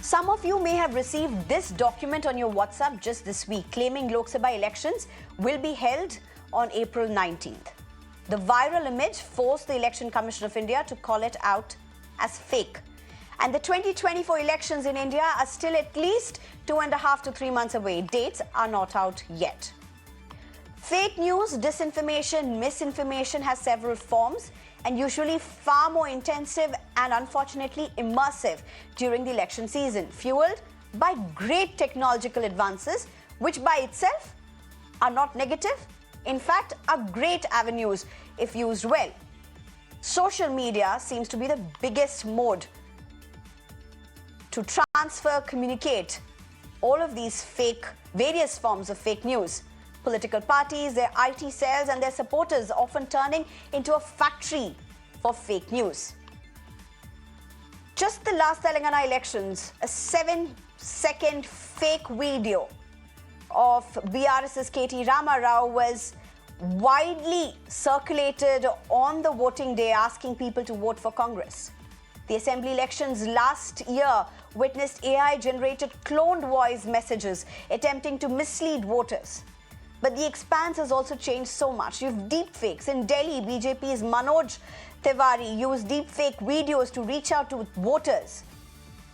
Some of you may have received this document on your WhatsApp just this week, claiming Lok Sabha elections will be held on April 19th. The viral image forced the Election Commission of India to call it out as fake. And the 2024 elections in India are still at least 2.5 to 3 months away. Dates are not out yet. Fake news, disinformation, misinformation has several forms and usually far more intensive and unfortunately immersive during the election season, fueled by great technological advances, which by itself are not negative, in fact are great avenues if used well. Social media seems to be the biggest mode to transfer, communicate all of these various forms of fake news. Political parties, their IT cells and their supporters often turning into a factory for fake news. Just the last Telangana elections, a 7-second fake video of BRS's KT Rama Rao was widely circulated on the voting day, asking people to vote for Congress. The assembly elections last year witnessed AI-generated cloned voice messages attempting to mislead voters. But the expanse has also changed so much. You have deepfakes. In Delhi, BJP's Manoj Tiwari used deepfake videos to reach out to voters.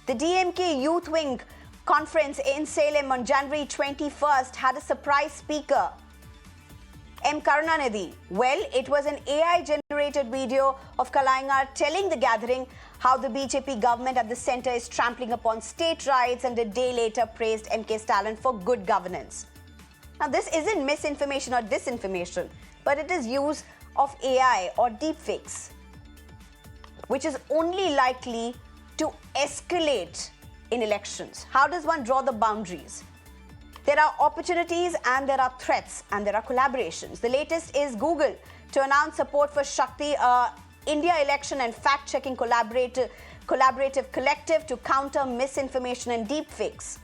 The DMK Youth Wing conference in Salem on January 21st had a surprise speaker, M. Karunanidhi. Well, it was an AI-generated video of Kalaingar telling the gathering how the BJP government at the centre is trampling upon state rights, and a day later praised M.K. Stalin for good governance. Now, this isn't misinformation or disinformation, but it is use of AI or deepfakes, which is only likely to escalate in elections. How does one draw the boundaries? There are opportunities and there are threats and there are collaborations. The latest is Google to announce support for Shakti, India election and fact-checking collaborative collective to counter misinformation and deepfakes.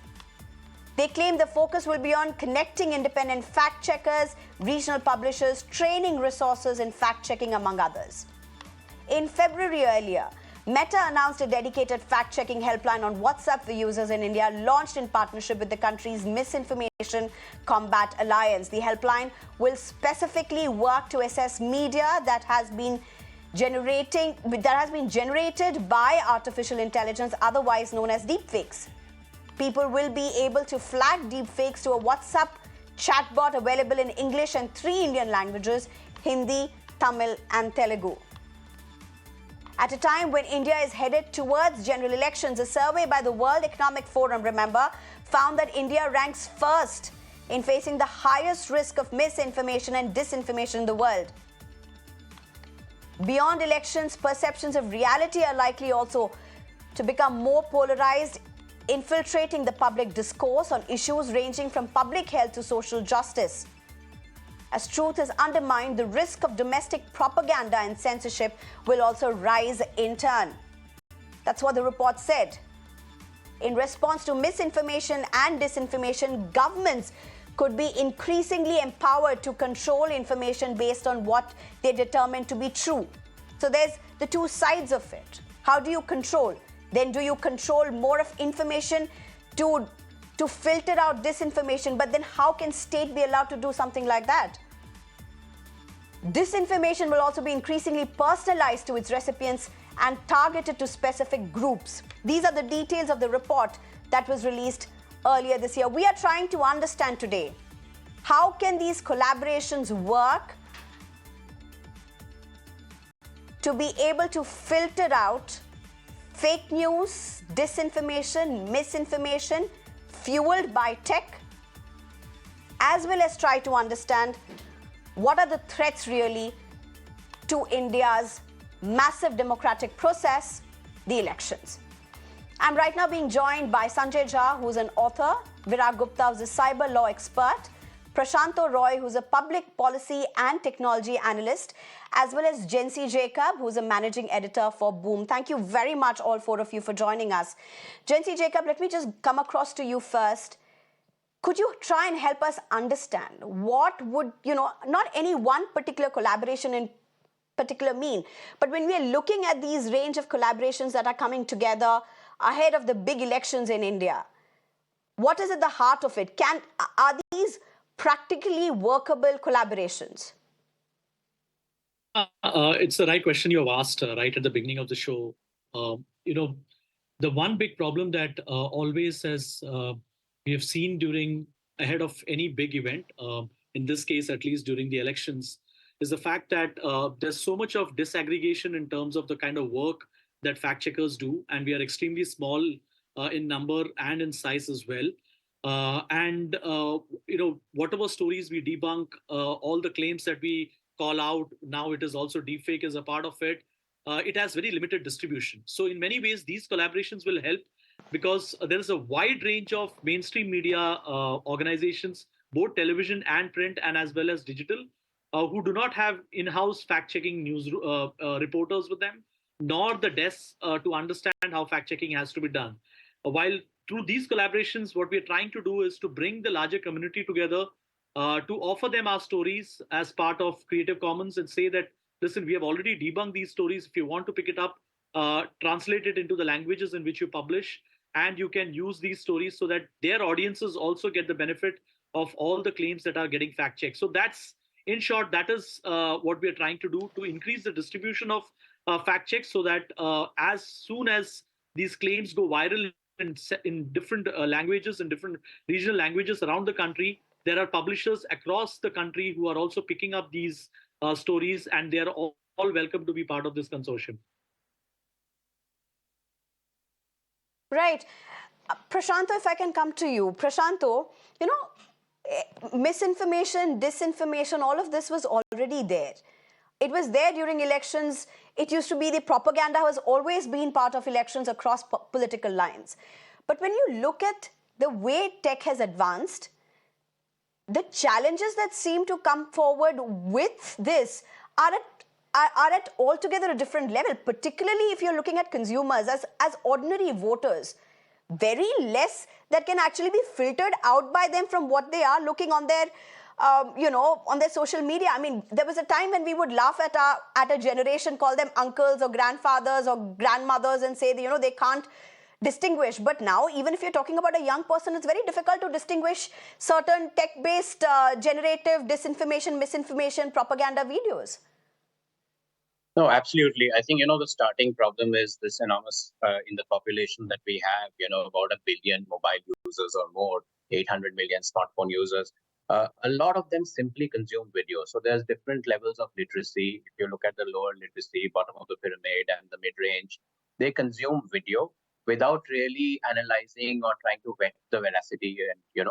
They claim the focus will be on connecting independent fact-checkers, regional publishers, training resources in fact-checking, among others. In February earlier, Meta announced a dedicated fact-checking helpline on WhatsApp for users in India, launched in partnership with the country's Misinformation Combat Alliance. The helpline will specifically work to assess media that has been generated by artificial intelligence, otherwise known as deepfakes. People will be able to flag deepfakes to a WhatsApp chatbot available in English and 3 Indian languages, Hindi, Tamil and Telugu. At a time when India is headed towards general elections, a survey by the World Economic Forum, remember, found that India ranks first in facing the highest risk of misinformation and disinformation in the world. Beyond elections, perceptions of reality are likely also to become more polarized, infiltrating the public discourse on issues ranging from public health to social justice. As truth is undermined, the risk of domestic propaganda and censorship will also rise in turn. That's what the report said. In response to misinformation and disinformation, governments could be increasingly empowered to control information based on what they determine to be true. So there's the two sides of it. How do you control? Then do you control more of information to filter out disinformation? But then how can state be allowed to do something like that? Disinformation will also be increasingly personalized to its recipients and targeted to specific groups. These are the details of the report that was released earlier this year. We are trying to understand today, how can these collaborations work to be able to filter out fake news, disinformation, misinformation fueled by tech, as well as try to understand what are the threats really to India's massive democratic process, the elections. I'm right now being joined by Sanjay Jha, who's an author, Virag Gupta, who's a cyber law expert, Prashanto Roy, who's a public policy and technology analyst, as well as Jency Jacob, who's a managing editor for Boom. Thank you very much, all 4 of you, for joining us. Jency Jacob, let me just come across to you first. Could you try and help us understand what would, not any one particular collaboration in particular mean, but when we are looking at these range of collaborations that are coming together, ahead of the big elections in India. What is at the heart of it? Are these practically workable collaborations? It's the right question you have asked right at the beginning of the show. You know, the one big problem that always has we have seen during ahead of any big event, in this case at least during the elections, is the fact that there's so much of disaggregation in terms of the kind of work that fact checkers do, and we are extremely small in number and in size as well. And whatever stories we debunk, all the claims that we call out, now it is also deepfake as a part of it. It has very limited distribution. So in many ways, these collaborations will help because there is a wide range of mainstream media organizations, both television and print, and as well as digital, who do not have in-house fact-checking news reporters with them, nor the desks to understand how fact-checking has to be done. While through these collaborations, what we're trying to do is to bring the larger community together, to offer them our stories as part of Creative Commons and say that, listen, we have already debunked these stories. If you want to pick it up, translate it into the languages in which you publish, and you can use these stories so that their audiences also get the benefit of all the claims that are getting fact checked. So that's, in short, that is what we are trying to do to increase the distribution of fact checks so that as soon as these claims go viral in different languages and different regional languages around the country, there are publishers across the country who are also picking up these stories, and they are all welcome to be part of this consortium. Right. Prashanto, if I can come to you. Prashanto, misinformation, disinformation, all of this was already there. It was there during elections. It used to be the propaganda has always been part of elections across political lines. But when you look at the way tech has advanced, the challenges that seem to come forward with this are at altogether a different level, particularly if you're looking at consumers as ordinary voters. Very less that can actually be filtered out by them from what they are looking on their on their social media. I mean, there was a time when we would laugh at a generation, call them uncles or grandfathers or grandmothers, and say that, they can't distinguish. But now, even if you're talking about a young person, it's very difficult to distinguish certain tech-based generative disinformation, misinformation, propaganda videos. No, absolutely. I think, the starting problem is this enormous in the population that we have, about 1 billion mobile users or more, 800 million smartphone users. A lot of them simply consume video. So there's different levels of literacy. If you look at the lower literacy, bottom of the pyramid, and the mid-range, they consume video without really analyzing or trying to vet the veracity and,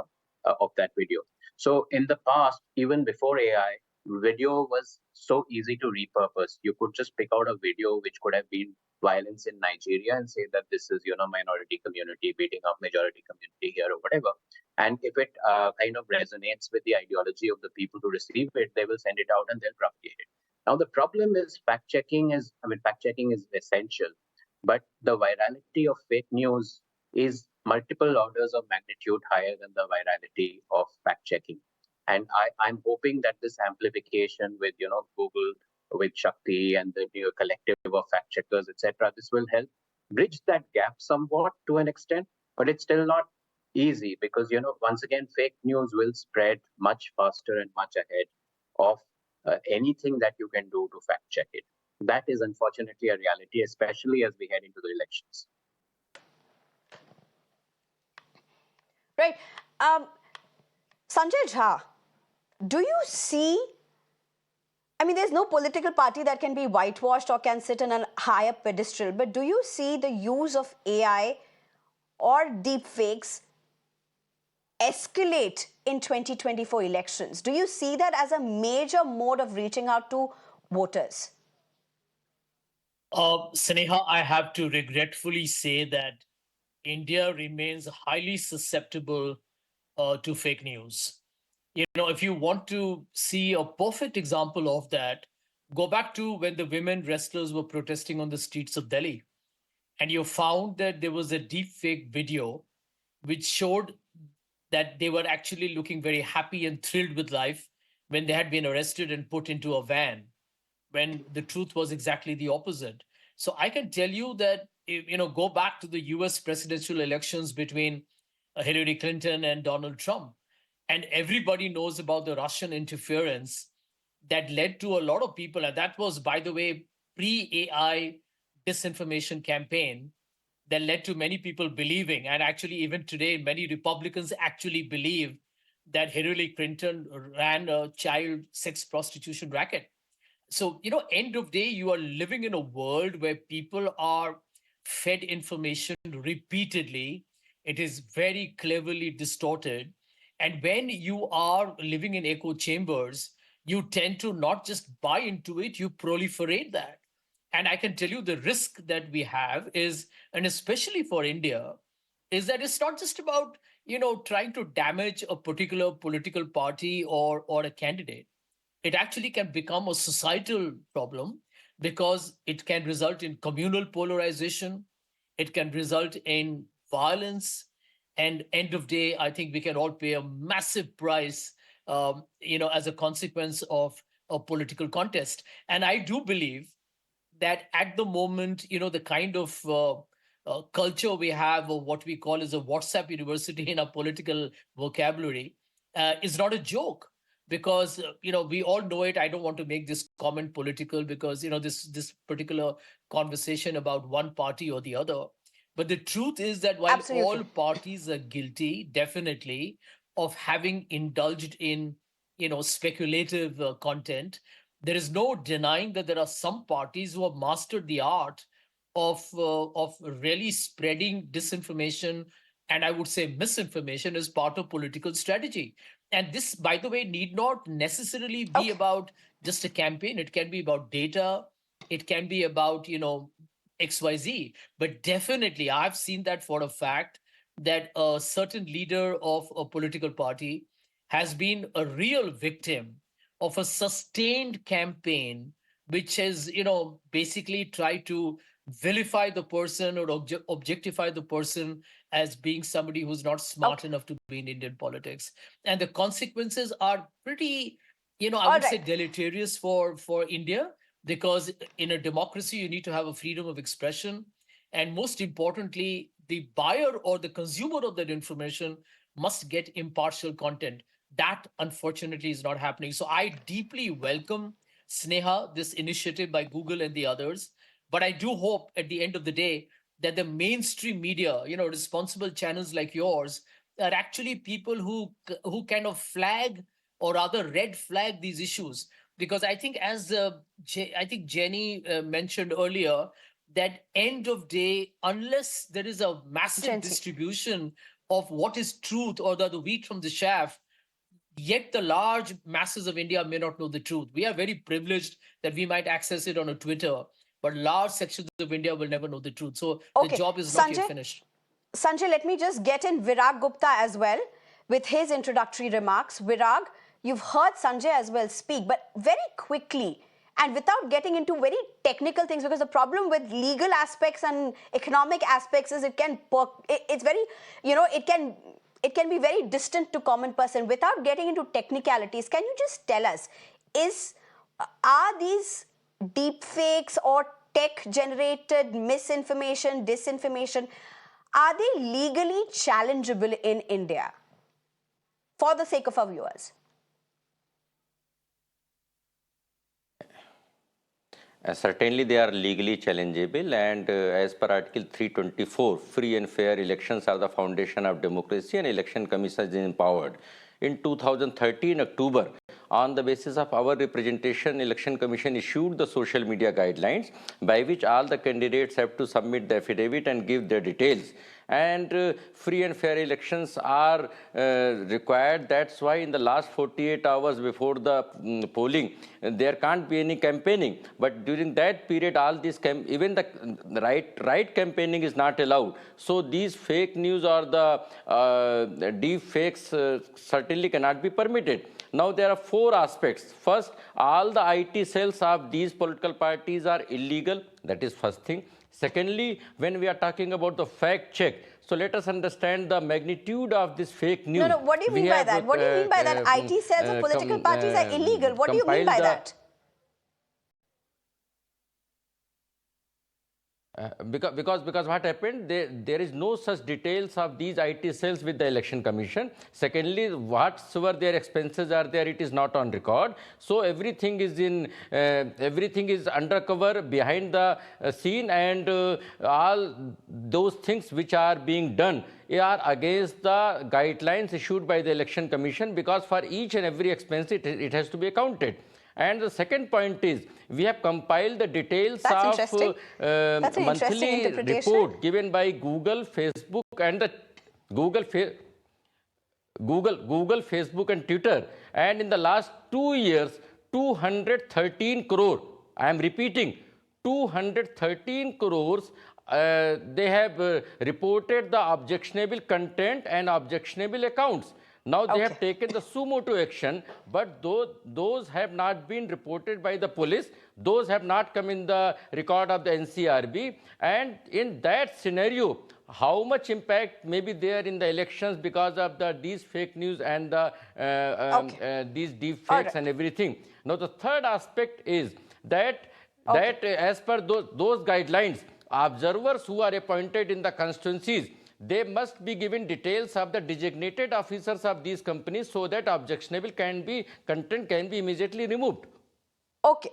of that video. So in the past, even before AI, video was so easy to repurpose. You could just pick out a video which could have been violence in Nigeria and say that this is, minority community beating up majority community here or whatever. And if it kind of resonates with the ideology of the people who receive it, they will send it out and they'll propagate it. Now, the problem is fact checking is essential, but the virality of fake news is multiple orders of magnitude higher than the virality of fact checking. And I'm hoping that this amplification with Google, with Shakti and the collective of fact checkers, etc., this will help bridge that gap somewhat to an extent, but it's still not easy because once again fake news will spread much faster and much ahead of anything that you can do to fact check it. That is unfortunately a reality, especially as we head into the elections. Right. Sanjay Jha, do you see, I mean, there's no political party that can be whitewashed or can sit on a higher pedestal, but do you see the use of AI or deepfakes escalate in 2024 elections? Do you see that as a major mode of reaching out to voters? Sneha, I have to regretfully say that India remains highly susceptible to fake news. If you want to see a perfect example of that, go back to when the women wrestlers were protesting on the streets of Delhi. And you found that there was a deep fake video which showed that they were actually looking very happy and thrilled with life when they had been arrested and put into a van, when the truth was exactly the opposite. So I can tell you that go back to the US presidential elections between Hillary Clinton and Donald Trump. And everybody knows about the Russian interference that led to a lot of people. And that was, by the way, pre-AI disinformation campaign that led to many people believing, and actually even today, many Republicans actually believe that Hillary Clinton ran a child sex prostitution racket. So, end of day, you are living in a world where people are fed information repeatedly. It is very cleverly distorted. And when you are living in echo chambers, you tend to not just buy into it, you proliferate that. And I can tell you the risk that we have is, and especially for India, is that it's not just about, trying to damage a particular political party or a candidate. It actually can become a societal problem because it can result in communal polarization. It can result in violence. And end of day, I think we can all pay a massive price, as a consequence of a political contest. And I do believe that at the moment, the kind of culture we have, or what we call as a WhatsApp university in our political vocabulary, is not a joke. Because we all know it. I don't want to make this comment political because this particular conversation about one party or the other. But the truth is that while Absolutely. all parties are guilty, definitely, of having indulged in speculative content, there is no denying that there are some parties who have mastered the art of really spreading disinformation, and I would say misinformation, as part of political strategy. And this, by the way, need not necessarily be Okay. about just a campaign. It can be about data. It can be about XYZ. But definitely, I've seen that for a fact, that a certain leader of a political party has been a real victim of a sustained campaign which has basically tried to vilify the person or objectify the person as being somebody who's not smart Okay. enough to be in Indian politics. And the consequences are pretty, I All would say, right. deleterious for India, because in a democracy you need to have a freedom of expression, and most importantly, the buyer or the consumer of that information must get impartial content. That unfortunately is not happening. So I deeply welcome, Sneha, this initiative by Google and the others. But I do hope at the end of the day that the mainstream media, responsible channels like yours, are actually people who kind of flag, or rather red flag, these issues. Because I think, as I think Jenny mentioned earlier, that end of day, unless there is a massive Agency. distribution of what is truth, or the wheat from the chaff, yet the large masses of India may not know the truth. We are very privileged that we might access it on a Twitter, but large sections of India will never know the truth. So the Okay. job is not yet Sanjay, finished. Sanjay, let me just get in Virag Gupta as well with his introductory remarks. Virag, you've heard Sanjay as well speak, but very quickly and without getting into very technical things, because the problem with legal aspects and economic aspects is it's very, it can be very distant to common person. Without getting into technicalities, can you just tell us, are these deep fakes or tech generated misinformation, disinformation, are they legally challengeable in India? For the sake of our viewers. Certainly, they are legally challengeable, and as per Article 324, free and fair elections are the foundation of democracy, and election commission is empowered. In 2013 October, on the basis of our representation, Election Commission issued the social media guidelines by which all the candidates have to submit the affidavit and give their details. And free and fair elections are required. That's why in the last 48 hours before the polling, there can't be any campaigning. But during that period, all these even the right campaigning is not allowed. So these fake news or the deep fakes certainly cannot be permitted. Now, there are four aspects. First, all the IT cells of these political parties are illegal. That is first thing. Secondly, when we are talking about the fact check, so let us understand the magnitude of this fake news. No, what do you mean by that? What do you mean by that IT cells of political parties are illegal? What do you mean by that? Because what happened, there is no such details of these IT cells with the election commission. Secondly, whatsoever their expenses are there, it is not on record. So everything is everything is undercover behind the scene, and all those things which are being done are against the guidelines issued by the election commission, because for each and every expense it has to be accounted. And the second point is, we have compiled the details That's of monthly interpretation. report given by Google, Facebook, and the Google, Facebook, and Twitter. And in the last 2 years, 213 crore, I am repeating, 213 crores, they have reported the objectionable content and objectionable accounts. Now they have taken the suo motu action, but those have not been reported by the police. Those have not come in the record of the NCRB. And in that scenario, how much impact may be there in the elections because of these fake news and these deep fakes and everything. Now the third aspect is that as per those guidelines, observers who are appointed in the constituencies, they must be given details of the designated officers of these companies, so that objectionable content can be immediately removed. Okay.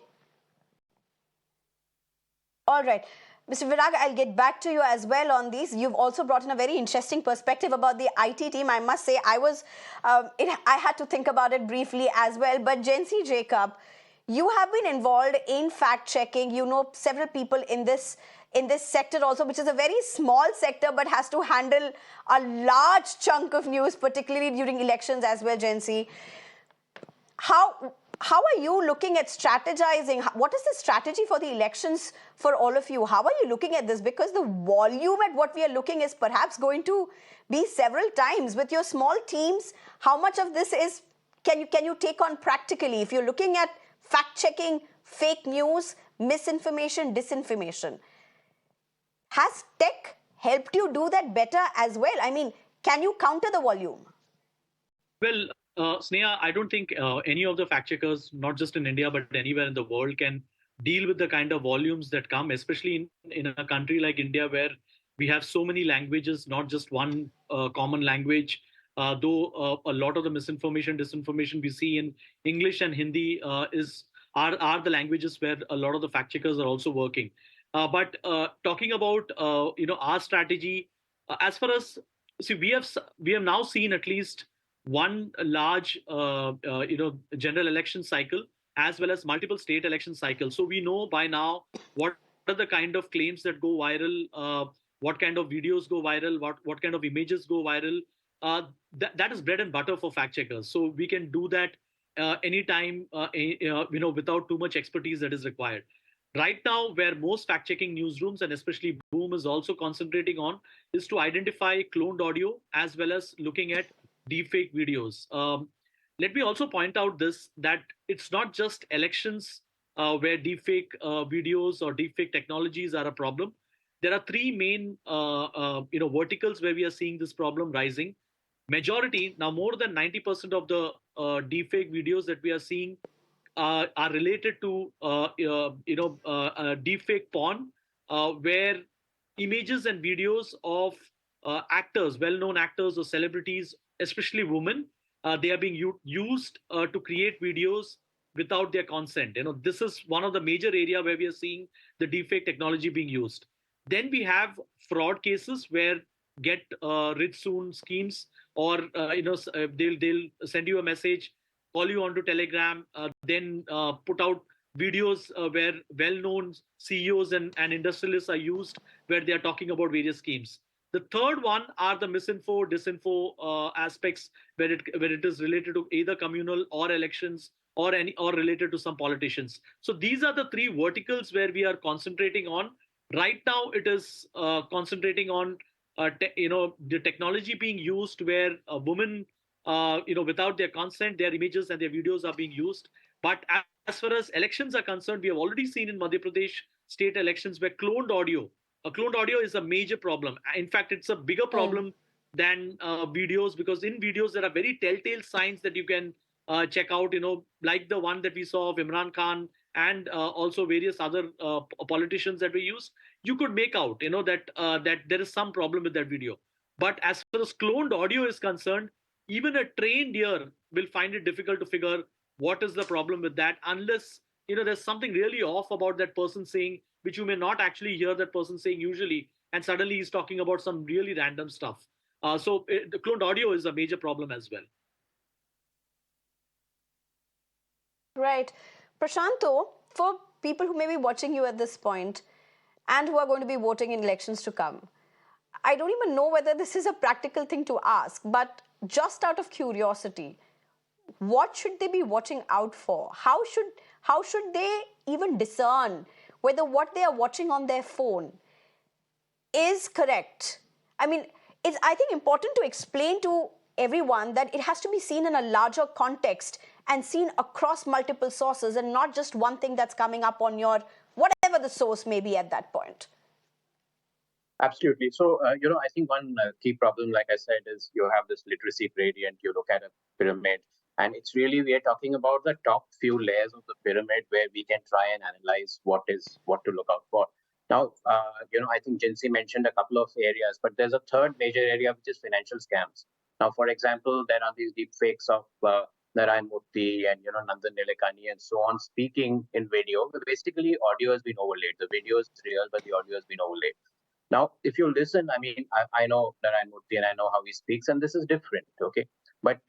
All right. Mr. Virag, I'll get back to you as well on these. You've also brought in a very interesting perspective about the IT team. I must say, I had to think about it briefly as well. But Jency Jacob, you have been involved in fact checking. You know several people in this sector also, which is a very small sector, but has to handle a large chunk of news, particularly during elections as well, Jency. How are you looking at strategizing? What is the strategy for the elections for all of you? How are you looking at this? Because the volume at what we are looking is perhaps going to be several times. With your small teams, how much of this can you take on practically? If you're looking at fact-checking, fake news, misinformation, disinformation, has tech helped you do that better as well? I mean, can you counter the volume? Well, Sneha, I don't think any of the fact checkers, not just in India, but anywhere in the world, can deal with the kind of volumes that come, especially in a country like India, where we have so many languages, not just one common language. Though a lot of the misinformation, disinformation we see in English and Hindi are the languages where a lot of the fact checkers are also working. But talking about our strategy, as far as we have now seen at least one large general election cycle, as well as multiple state election cycles. So we know by now what are the kind of claims that go viral, what kind of videos go viral, what kind of images go viral. That is bread and butter for fact checkers. So we can do that anytime, without too much expertise that is required. Right now, where most fact-checking newsrooms, and especially Boom, is also concentrating on, is to identify cloned audio as well as looking at deepfake videos. Let me also point out that it's not just elections where deepfake videos or deepfake technologies are a problem. There are three main verticals where we are seeing this problem rising. Majority, now more than 90% of the deepfake videos that we are seeing are related to deepfake porn, where images and videos of actors, well-known actors or celebrities, especially women, they are being used to create videos without their consent. This is one of the major area where we are seeing the deepfake technology being used. Then we have fraud cases where get rich soon schemes, or they'll send you a message, call you onto Telegram, then put out videos where well-known CEOs and industrialists are used, where they are talking about various schemes. The third one are the misinfo, disinfo aspects, where it is related to either communal or elections or related to some politicians. So these are the three verticals where we are concentrating on. Right now, it is concentrating on the technology being used where women, without their consent, their images and their videos are being used. But as far as elections are concerned, we have already seen in Madhya Pradesh state elections where cloned audio is a major problem. In fact, it's a bigger problem than videos, because in videos there are very telltale signs that you can check out, like the one that we saw of Imran Khan and also various other politicians that were used. you could make out, that there is some problem with that video. But as far as cloned audio is concerned, even a trained ear will find it difficult to figure what is the problem with that, unless there's something really off about that person saying, which you may not actually hear that person saying usually, and suddenly he's talking about some really random stuff. The cloned audio is a major problem as well. Right. Prashanto, for people who may be watching you at this point and who are going to be voting in elections to come, I don't even know whether this is a practical thing to ask, but just out of curiosity, what should they be watching out for? How should they even discern whether what they are watching on their phone is correct? I mean, it's, I think, important to explain to everyone that it has to be seen in a larger context and seen across multiple sources and not just one thing that's coming up on your, whatever the source may be at that point. Absolutely. So, I think one key problem, like I said, is you have this literacy gradient. You look at a pyramid, and it's really, we are talking about the top few layers of the pyramid where we can try and analyze what to look out for. Now, I think Jinsi mentioned a couple of areas, but there's a third major area, which is financial scams. Now, for example, there are these deep fakes of Narayan Murthy and, Nandan Nilekani and so on speaking in video. But basically, audio has been overlaid. The video is real, but the audio has been overlaid. Now, if you listen, I mean, I know Narayan Murthy and I know how he speaks, and this is different, okay? But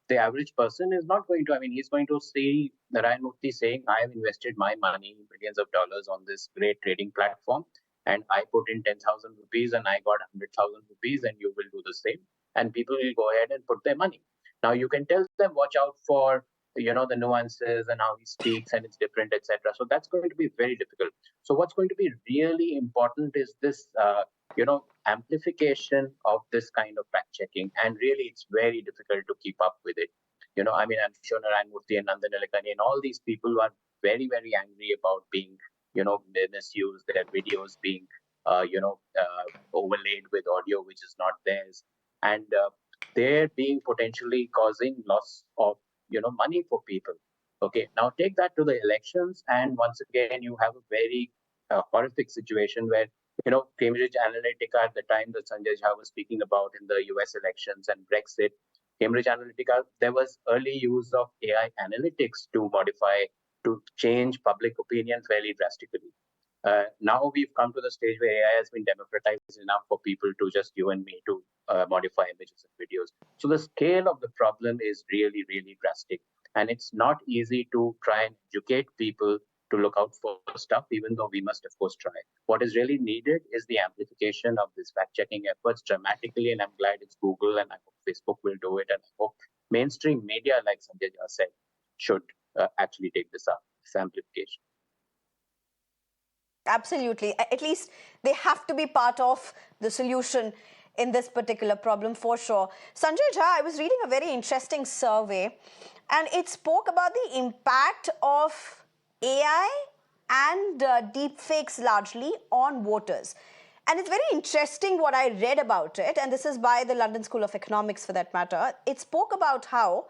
the average person is not going to, I mean, he's going to see Narayan Murthy saying, I have invested my money, millions of dollars on this great trading platform, and I put in 10,000 rupees and I got 100,000 rupees, and you will do the same. And people will go ahead and put their money. Now, you can tell them, watch out for the nuances and how he speaks, and it's different, etc. So that's going to be very difficult. So what's going to be really important is this amplification of this kind of fact checking, and really it's very difficult to keep up with it. I mean, I'm sure Narayan Murthy and Nandan Nilekani and all these people are very, very angry about being misused, their videos being overlaid with audio which is not theirs, and they're being potentially causing loss of money for people. Okay, now take that to the elections, and once again you have a very horrific situation where Cambridge Analytica, at the time that Sanjay Jha was speaking about in the US elections and Brexit, Cambridge Analytica, there was early use of AI analytics to change public opinion fairly drastically. Now we've come to the stage where AI has been democratized enough for people to just, you and me, to modify images and videos. So the scale of the problem is really, really drastic. And it's not easy to try and educate people to look out for stuff, even though we must, of course, try. What is really needed is the amplification of these fact-checking efforts dramatically, and I'm glad it's Google, and I hope Facebook will do it, and I hope mainstream media, like Sanjay Jha said, should actually take this up, this amplification. Absolutely. At least they have to be part of the solution in this particular problem, for sure. Sanjay Jha, I was reading a very interesting survey, and it spoke about the impact of AI and deepfakes largely on voters. And it's very interesting what I read about it, and this is by the London School of Economics for that matter. It spoke about how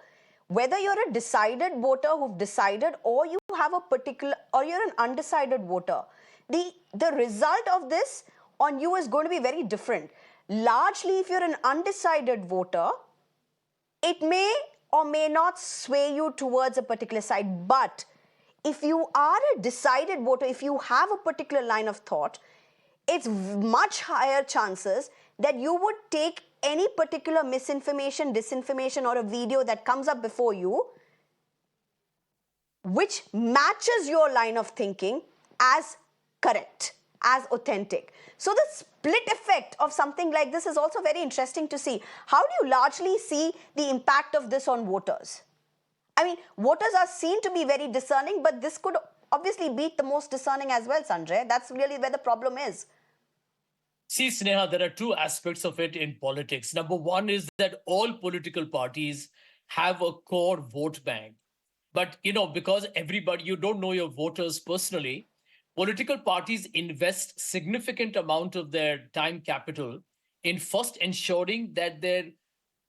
whether you're a decided voter who've decided, or you have a particular, or you're an undecided voter, the result of this on you is going to be very different. Largely, if you're an undecided voter, it may or may not sway you towards a particular side. But if you are a decided voter, if you have a particular line of thought, it's much higher chances that you would take any particular misinformation, disinformation, or a video that comes up before you, which matches your line of thinking, as correct, as authentic. So the split effect of something like this is also very interesting to see. How do you largely see the impact of this on voters? I mean, voters are seen to be very discerning, but this could obviously beat the most discerning as well, Sanjay. That's really where the problem is. See, Sneha, there are two aspects of it in politics. Number one is that all political parties have a core vote bank. But, because everybody, you don't know your voters personally, political parties invest significant amount of their time capital in first ensuring that their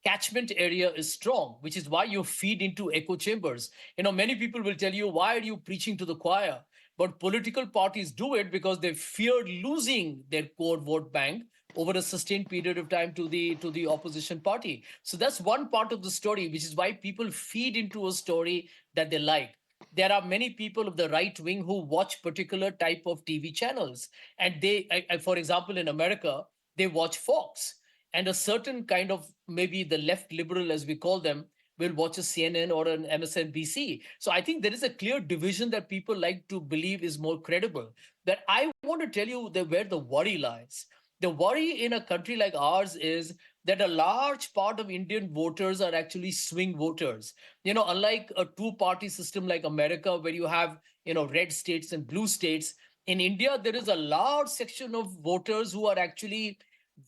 catchment area is strong, which is why you feed into echo chambers. Many people will tell you, why are you preaching to the choir? but political parties do it because they fear losing their core vote bank over a sustained period of time to the opposition party. So that's one part of the story, which is why people feed into a story that they like. There are many people of the right wing who watch particular type of TV channels, and for example, in America, they watch Fox, and a certain kind of, maybe the left liberal, as we call them, will watch a CNN or an MSNBC. So I think there is a clear division that people like to believe is more credible. That I want to tell you that where the worry lies. The worry in a country like ours is that a large part of Indian voters are actually swing voters. Unlike a two-party system like America, where you have, red states and blue states, in India, there is a large section of voters who are actually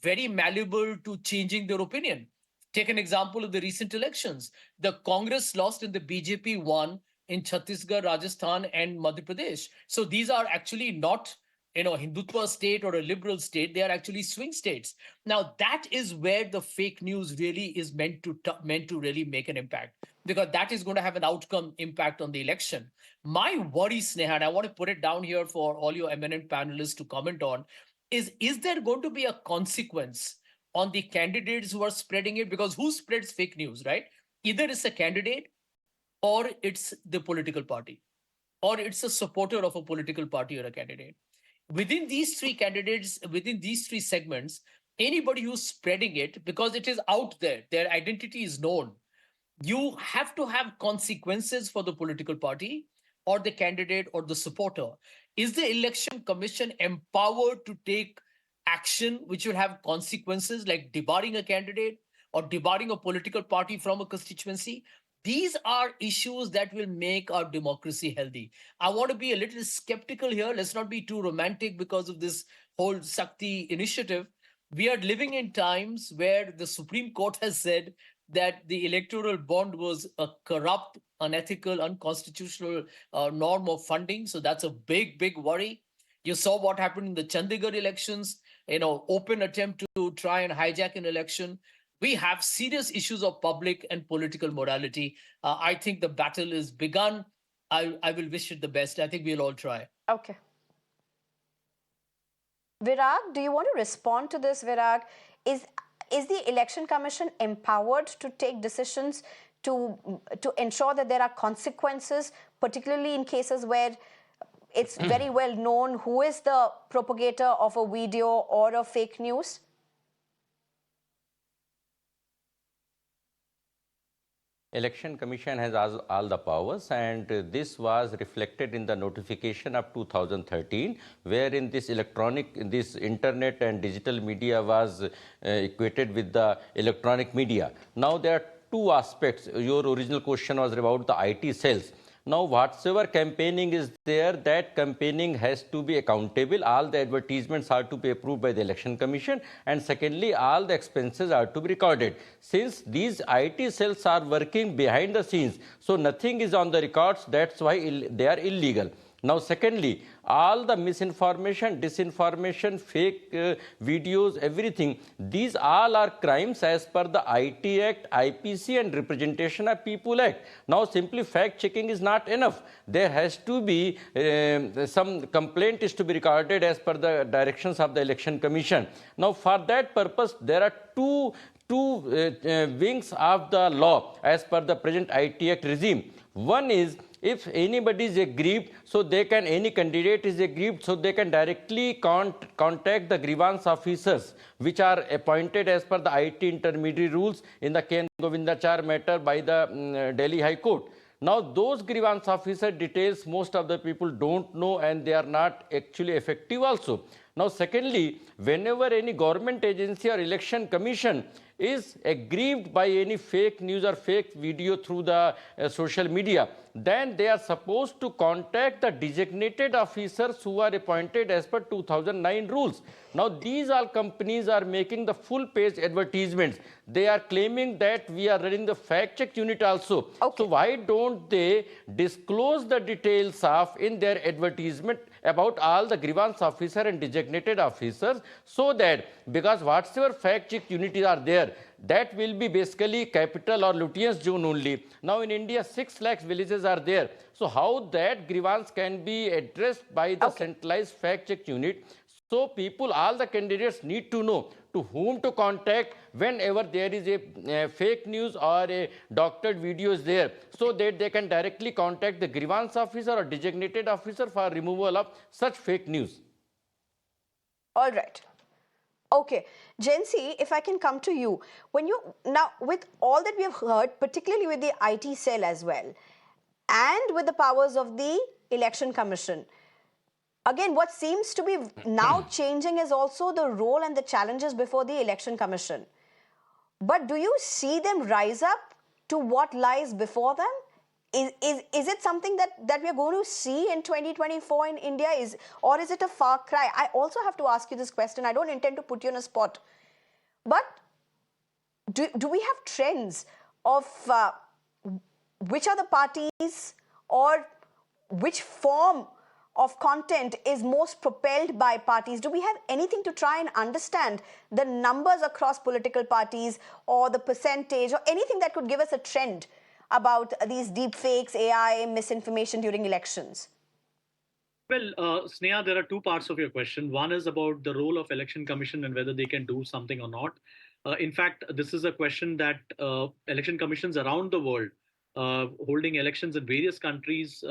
very malleable to changing their opinion. Take an example of the recent elections. The Congress lost and the BJP won in Chhattisgarh, Rajasthan, and Madhya Pradesh. So these are actually not, Hindutva state or a liberal state. They are actually swing states. Now that is where the fake news really is meant to really make an impact, because that is going to have an outcome impact on the election. My worry, Sneha, and I want to put it down here for all your eminent panelists to comment on, is there going to be a consequence on the candidates who are spreading it? Because who spreads fake news, right? Either it's a candidate, or it's the political party, or it's a supporter of a political party or a candidate. Within these three candidates, within these three segments, anybody who's spreading it, because it is out there, their identity is known, you have to have consequences for the political party or the candidate or the supporter. Is the election commission empowered to take action which will have consequences, like debarring a candidate or debarring a political party from a constituency? These are issues that will make our democracy healthy. I want to be a little skeptical here. Let's not be too romantic because of this whole Shakti initiative. We are living in times where the Supreme Court has said that the electoral bond was a corrupt, unethical, unconstitutional norm of funding. So that's a big, big worry. You saw what happened in the Chandigarh elections, open attempt to try and hijack an election. We have serious issues of public and political morality. I think the battle is begun. I will wish it the best. I think we'll all try. Okay. Virag, do you want to respond to this, Virag? Is the Election Commission empowered to take decisions to ensure that there are consequences, particularly in cases where it's very well known who is the propagator of a video or a fake news? Election Commission has all the powers, and this was reflected in the notification of 2013, wherein this internet and digital media was equated with the electronic media. Now there are two aspects. Your original question was about the IT cells. Now, whatsoever campaigning is there, that campaigning has to be accountable. All the advertisements are to be approved by the Election Commission. And secondly, all the expenses are to be recorded. Since these IT cells are working behind the scenes, so nothing is on the records, that's why they are illegal. Now, secondly, all the misinformation, disinformation, fake videos, everything, these all are crimes as per the IT Act, IPC and Representation of People Act. Now, simply fact-checking is not enough. There has to be some complaint is to be recorded as per the directions of the Election Commission. Now, for that purpose, there are two wings of the law as per the present IT Act regime. One is, if anybody is aggrieved, so they can, any candidate is aggrieved, so they can directly contact the grievance officers, which are appointed as per the IT intermediary rules in the Ken Govindachar matter by the Delhi High Court. Now, those grievance officer details most of the people don't know, and they are not actually effective also. Now, secondly, whenever any government agency or election commission is aggrieved by any fake news or fake video through the social media, then they are supposed to contact the designated officers who are appointed as per 2009 rules. Now, these all companies are making the full page advertisements. They are claiming that we are running the fact check unit also. Okay. So why don't they disclose the details of in their advertisement about all the grievance officer and designated officers, so that because whatsoever fact check units are there, that will be basically capital or lutiens zone only. Now in India 6 lakhs villages are there. So how that grievance can be addressed by the centralized fact check unit? So people, all the candidates need to know to whom to contact whenever there is a fake news or a doctored video is there, so that they can directly contact the grievance officer or designated officer for removal of such fake news. All right. Okay, Jency, if I can come to you. Now, with all that we have heard, particularly with the IT cell as well, and with the powers of the Election Commission, again, what seems to be now changing is also the role and the challenges before the Election Commission. But do you see them rise up to what lies before them? Is it something that we're going to see in 2024 in India? Or is it a far cry? I also have to ask you this question. I don't intend to put you on a spot. But do we have trends of which are the parties or which form of content is most propelled by parties? Do we have anything to try and understand the numbers across political parties or the percentage or anything that could give us a trend about these deep fakes, AI, misinformation during elections? Well, Sneha, there are two parts of your question. One is about the role of Election Commission and whether they can do something or not. In fact, this is a question that election commissions around the world, holding elections in various countries,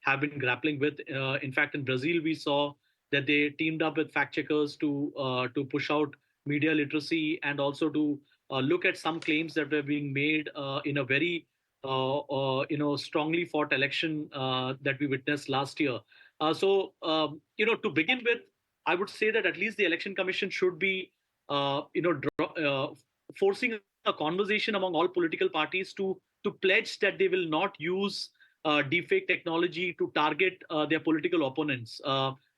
have been grappling with. In fact, in Brazil, we saw that they teamed up with fact checkers to push out media literacy and also to look at some claims that were being made in a very strongly fought election that we witnessed last year. To begin with, I would say that at least the Election Commission should be, forcing a conversation among all political parties to pledge that they will not use deepfake technology to target their political opponents.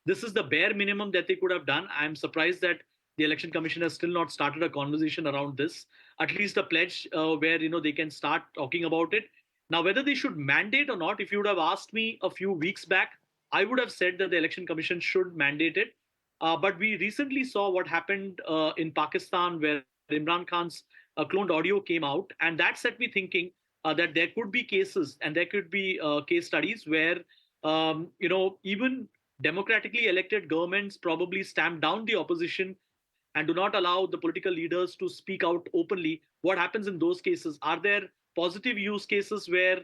This is the bare minimum that they could have done. I'm surprised that the Election Commission has still not started a conversation around this. At least a pledge where they can start talking about it. Now, whether they should mandate or not, if you would have asked me a few weeks back, I would have said that the Election Commission should mandate it. But we recently saw what happened in Pakistan, where Imran Khan's cloned audio came out, and that set me thinking that there could be cases and there could be case studies where even democratically elected governments probably stamp down the opposition and do not allow the political leaders to speak out openly. What happens in those cases? Are there positive use cases where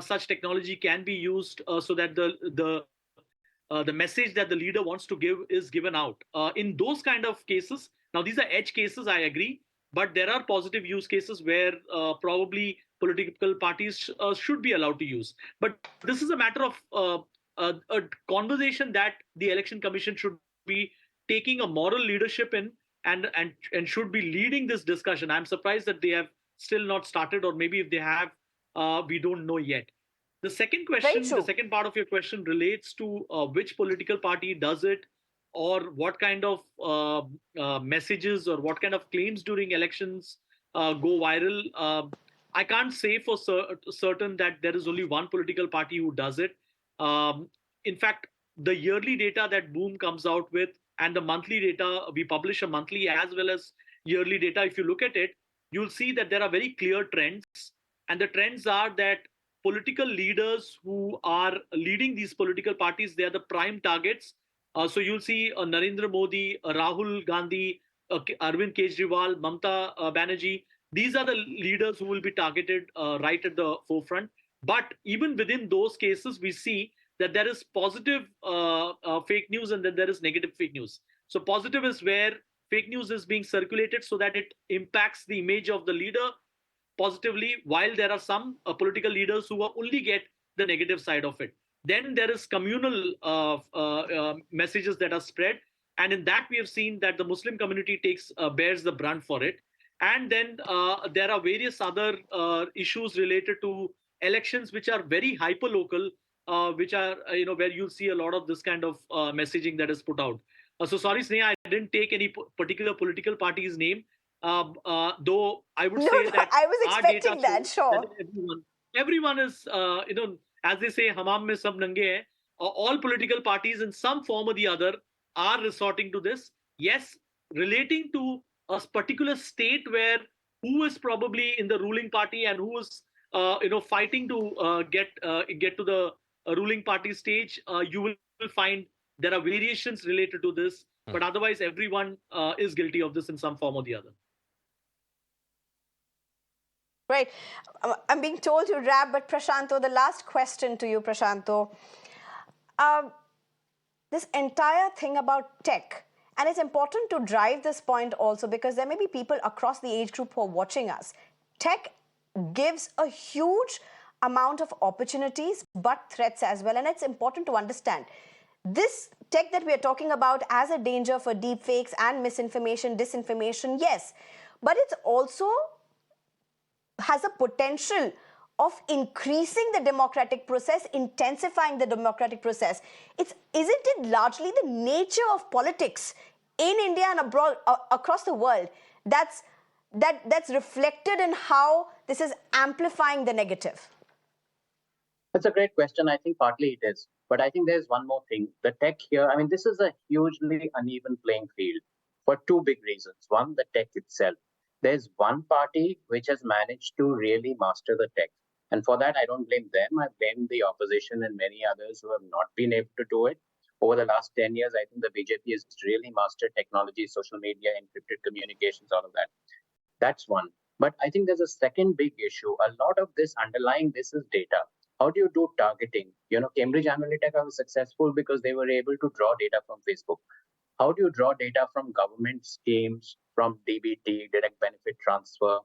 such technology can be used so that the message that the leader wants to give is given out? In those kind of cases, now these are edge cases, I agree, but there are positive use cases where probably political parties should be allowed to use. But this is a matter of a conversation that the Election Commission should be taking a moral leadership in and should be leading this discussion. I'm surprised that they have still not started, or maybe if they have, we don't know yet. The second question, the second part of your question relates to which political party does it, or what kind of messages or what kind of claims during elections go viral. I can't say for certain that there is only one political party who does it. In fact, the yearly data that Boom comes out with and the monthly data, we publish a monthly as well as yearly data. If you look at it, you'll see that there are very clear trends. And the trends are that political leaders who are leading these political parties, they are the prime targets. So you'll see Narendra Modi, Rahul Gandhi, Arvind Kejriwal, Mamata Banerjee. These are the leaders who will be targeted right at the forefront. But even within those cases, we see that there is positive fake news and then there is negative fake news. So positive is where fake news is being circulated so that it impacts the image of the leader positively, while there are some political leaders who only get the negative side of it. Then there is communal messages that are spread. And in that, we have seen that the Muslim community bears the brunt for it. And then there are various other issues related to elections, which are very hyper-local, which are, where you'll see a lot of this kind of messaging that is put out. So sorry, Sneha, I didn't take any particular political party's name, though I would say that I was expecting that, sure. That everyone is, as they say, hamam mein sab nange hai. all political parties in some form or the other are resorting to this. Yes, relating to a particular state where who is probably in the ruling party and who is fighting to get to the ruling party stage, you will find there are variations related to this, but otherwise everyone is guilty of this in some form or the other. Right. I'm being told to wrap, but Prashanto, the last question to you, Prashanto. This entire thing about tech, and it's important to drive this point also because there may be people across the age group who are watching us. Tech gives a huge amount of opportunities, but threats as well, and it's important to understand. This tech that we are talking about as a danger for deepfakes and misinformation, disinformation, yes, but it's also has a potential of increasing the democratic process, intensifying the democratic process. Isn't it largely the nature of politics in India and abroad, across the world, that's reflected in how this is amplifying the negative? That's a great question. I think partly it is. But I think there's one more thing. The tech here, I mean, this is a hugely uneven playing field for two big reasons. One, the tech itself. There's one party which has managed to really master the tech. And for that, I don't blame them. I blame the opposition and many others who have not been able to do it. Over the last 10 years, I think the BJP has really mastered technology, social media, encrypted communications, all of that. That's one. But I think there's a second big issue. A lot of this underlying this is data. How do you do targeting? Cambridge Analytica was successful because they were able to draw data from Facebook. How do you draw data from government schemes, from DBT, direct benefit transfer?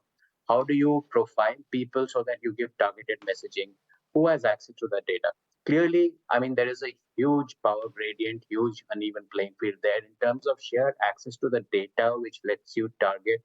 How do you profile people so that you give targeted messaging? Who has access to that data? Clearly, I mean, there is a huge power gradient, huge uneven playing field there in terms of shared access to the data, which lets you target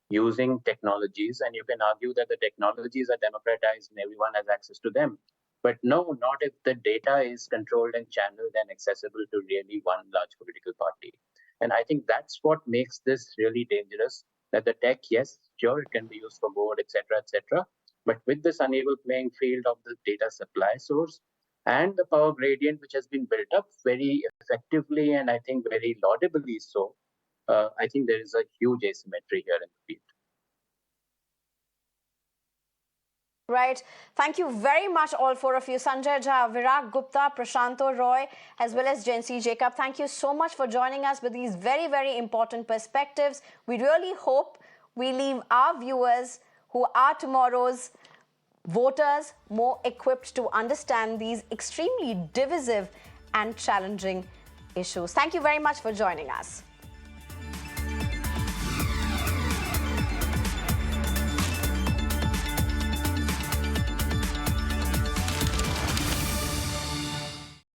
using technologies. And you can argue that the technologies are democratized and everyone has access to them. But no, not if the data is controlled and channeled and accessible to really one large political party. And I think that's what makes this really dangerous, that the tech, yes, sure, it can be used for board, etc. But with this uneven playing field of the data supply source and the power gradient, which has been built up very effectively and I think very laudably so, I think there is a huge asymmetry here in the field. Right. Thank you very much, all four of you. Sanjay Jha, Virag Gupta, Prashanto Roy, as well as Jency Jacob. Thank you so much for joining us with these very, very important perspectives. We really hope we leave our viewers, who are tomorrow's voters, more equipped to understand these extremely divisive and challenging issues. Thank you very much for joining us.